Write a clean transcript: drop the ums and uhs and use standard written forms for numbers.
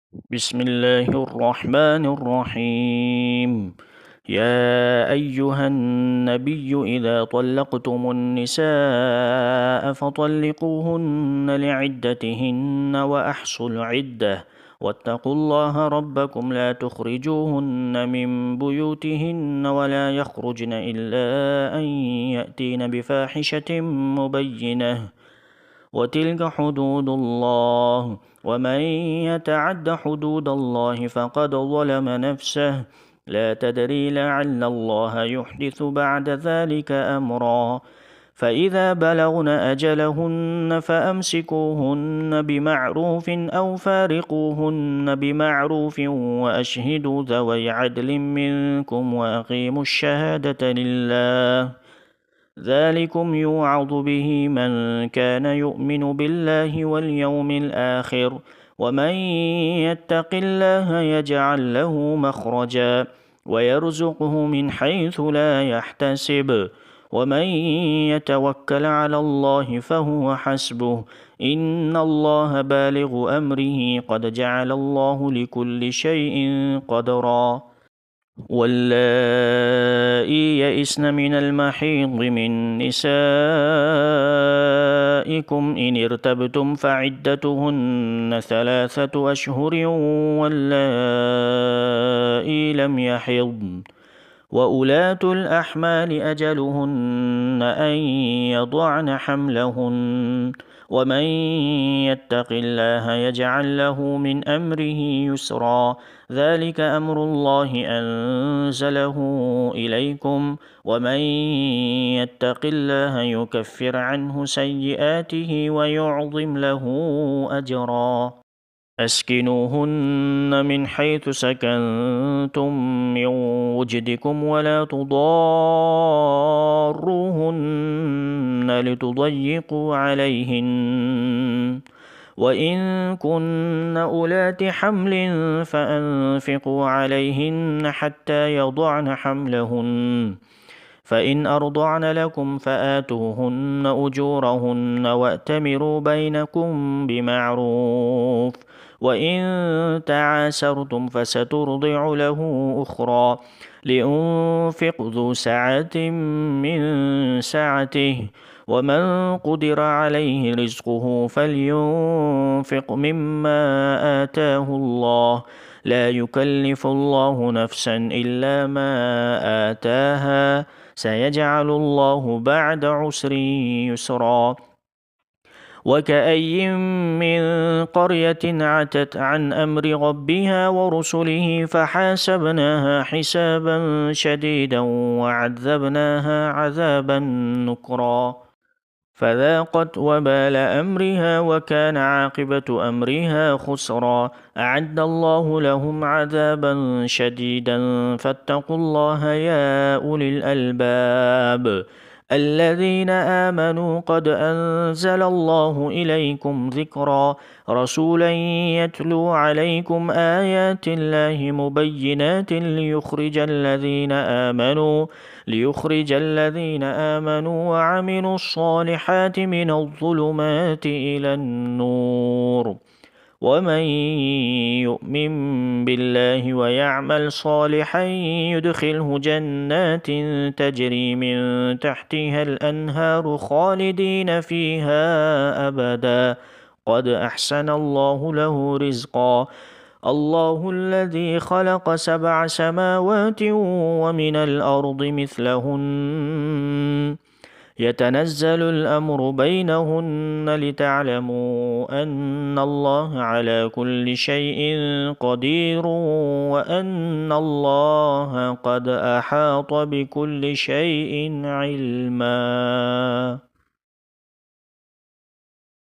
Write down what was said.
بسم الله الرحمن الرحيم. يا أيها النبي إذا طلقتم النساء فطلقوهن لعدتهن وأحصوا العدة واتقوا الله ربكم لا تخرجوهن من بيوتهن ولا يخرجن إلا أن يأتين بفاحشة مبينة وتلك حدود الله ومن يتعد حدود الله فقد ظلم نفسه لا تدري لعل الله يحدث بعد ذلك أمرا فإذا بلغن أجلهن فأمسكوهن بمعروف أو فارقوهن بمعروف وأشهدوا ذوي عدل منكم وأقيموا الشهادة لله ذلكم يوعظ به من كان يؤمن بالله واليوم الآخر ومن يتق الله يجعل له مخرجا ويرزقه من حيث لا يحتسب ومن يتوكل على الله فهو حسبه إن الله بالغ أمره قد جعل الله لكل شيء قدرا واللائي يئسن من المحيض من نسائكم إن ارتبتم فعدتهن 3 أشهر واللائي لم يحضن وأولاة الأحمال أجلهن أن يضعن حملهن ومن يتق الله يجعل له من أمره يسرا ذلك أمر الله أنزله إليكم ومن يتق الله يكفر عنه سيئاته ويعظم له أجرا أسكنوهن من حيث سكنتم من وجدكم ولا تضاروهن لتضيقوا عليهن وإن كن أولات حمل فأنفقوا عليهن حتى يضعن حملهن فإن أرضعن لكم فآتوهن أجورهن وأتمروا بينكم بمعروف وإن تعاسرتم فسترضع له أخرى لينفق ذو سعة من سعته ومن قدر عليه رزقه فلينفق مما آتاه الله لا يكلف الله نفسا إلا ما آتاها سيجعل الله بعد عسر يسرا وكأي من قرية عتت عن أمر ربها ورسله فحاسبناها حسابا شديدا وعذبناها عذابا نكرا فذاقت وبال أمرها وكان عاقبة أمرها خسرا أعد الله لهم عذابا شديدا فاتقوا الله يا أولي الألباب الذين آمنوا قد أنزل الله إليكم ذكرا رسولا يتلو عليكم آيات الله مبينات ليخرج الذين آمنوا وعملوا الصالحات من الظلمات إلى النور ومن يؤمن بالله ويعمل صالحا يدخله جنات تجري من تحتها الأنهار خالدين فيها أبدا قد أحسن الله له رزقا الله الذي خلق 7 سماوات ومن الأرض مثلهن يتنزل الأمر بينهن لتعلموا أن الله على كل شيء قدير وأن الله قد أحاط بكل شيء علما